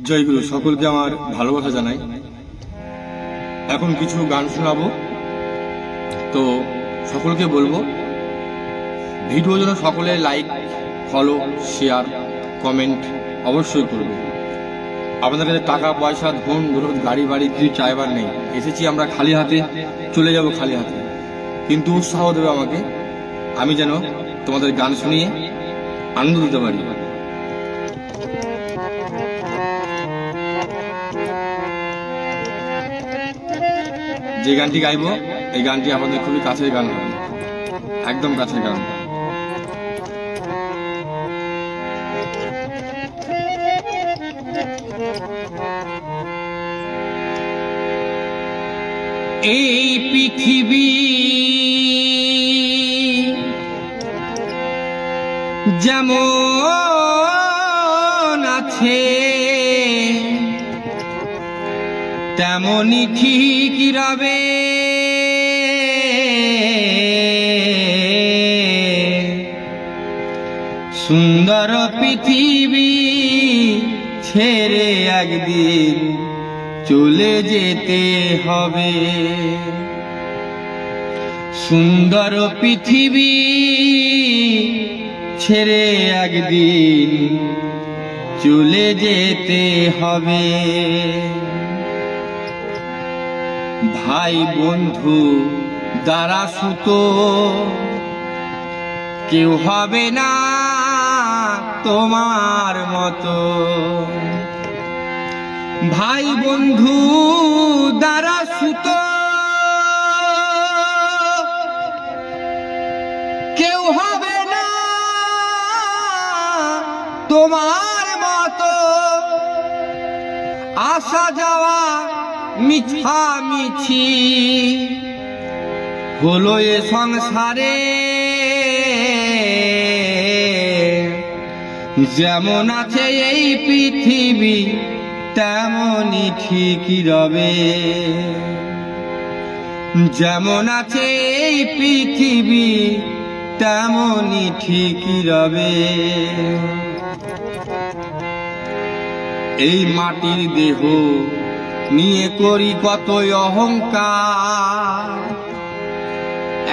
জয় গুরু সকলকে আমার ভালোবাসা জানাই। এখন কিছু গান শোনাবো, তো সকলকে বলবো ভিডিও যেন সকলে লাইক, ফলো, শেয়ার, কমেন্ট অবশ্যই করবে। আপনাদের কাছে টাকা পয়সা, ধন দৌলত, গাড়ি বাড়ি কিছু চাইবার নেই। এসেছি আমরা খালি হাতে, চলে যাব খালি হাতে, কিন্তু উৎসাহ দেবে আমাকে, আমি যেন তোমাদের গান শুনিয়ে আনন্দ দিতে পারি। যে গানটি গাইব এই গানটি আমাদের খুবই কাছের গান হবে, একদম কাছের গান। এই পৃথিবী যেমন আছে তেমনই ঠিক রবে, সুন্দর পৃথিবী ছেড়ে একদিন চলে যেতে হবে। সুন্দর পৃথিবী ছেড়ে একদিন চলে যেতে হবে। ভাই বন্ধু দ্বারা সুত কেউ হবে না তোমার মতো। ভাই বন্ধু দ্বারা সুত কেউ হবে না তোমার মতো। আসা যাওয়া মিছামিছি হলো এ সংসারে, যেমন আছে এই পৃথিবী তেমনই ঠিকই রবে। যেমন আছে এই পৃথিবী তেমনই ঠিকই রবে। এই মাটির দেহ নিয়ে করি কত অহংকার,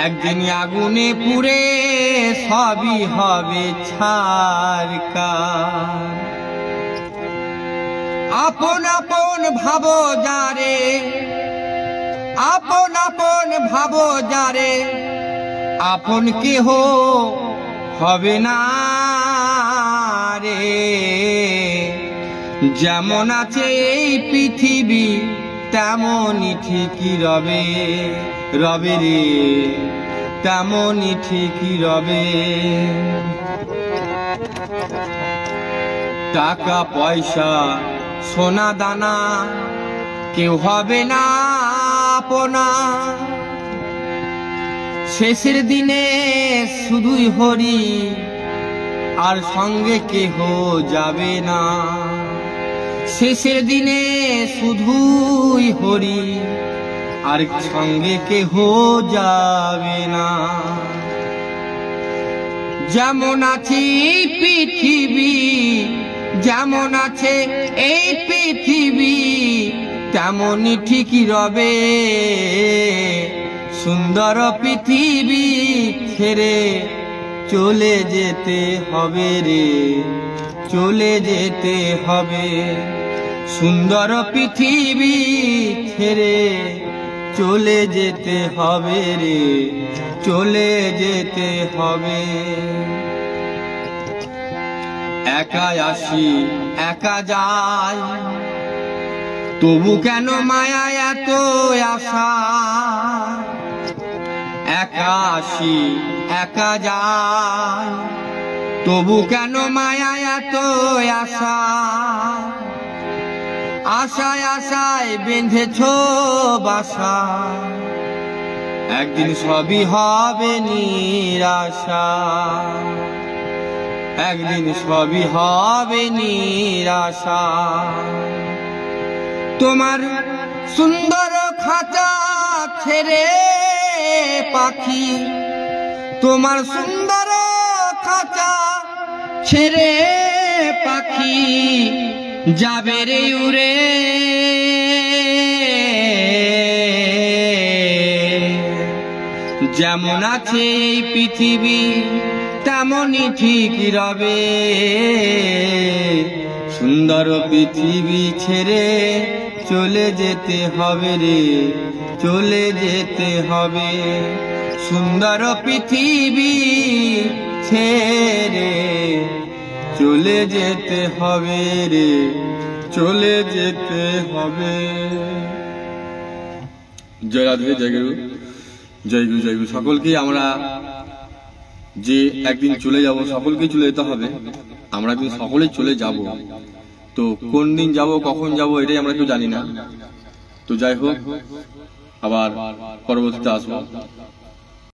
একদিন আগুনে পুড়ে সবই হবে ছারকার। আপন আপন ভাবো যারে, আপন আপন ভাবো যারে, আপন কেহ হবে না রে। যেমন আছে এই পৃথিবী তেমনই ঠিকই রবে, রবে রে, তেমনই ঠিকই রবে। টাকা পয়সা সোনা দানা কেউ হবে না আপনা। শেষের দিনে শুধুই হরি আর সঙ্গে কেহ যাবে না। শেষের দিনে শুধুই হরি আর সঙ্গে কেহ যাবে না। যেমন আছে এই পৃথিবী, যেমন আছে এই পৃথিবী তেমনই ঠিকই রবে। সুন্দর পৃথিবী ছেড়ে চলে যেতে হবে রে, চলে যেতে হবে। সুন্দর পৃথিবী ছেড়ে চলে যেতে হবে রে, চলে যেতে হবে। একা আসি একা যাই, তবু কেন মায়া এত আশা। একা আসি একা যাই, তবু কেন মায়া এত আশা। আশায় আশায় বেঁধেছ বাসা, একদিন সবই হবে নিরাশা। একদিন সবই হবে নিরাশা। তোমার সুন্দর খাঁচা ছেড়ে পাখি, তোমার সুন্দর খাঁচা ছেড়ে পাখি যাবে রে উড়ে যেমন আছে এই পৃথিবী তেমনই ঠিক রবে সুন্দর পৃথিবী ছেড়ে চলে যেতে হবে রে চলে যেতে হবে সুন্দর পৃথিবী ছেড়ে চলে যেতে হবে রে চলে যেতে হবে। জয় রাধে জয় গুরু জয় গুরু জয় গুরু। সকলকেই আমরা যে একদিন চলে যাব সকলকেই চলে যেতে হবে আমরা একদিন সকলেই চলে যাব তো কোন দিন যাব কখন যাব এটাই আমরা কেউ জানি না তো যাই হোক আবার পরবর্তীতে আসবো।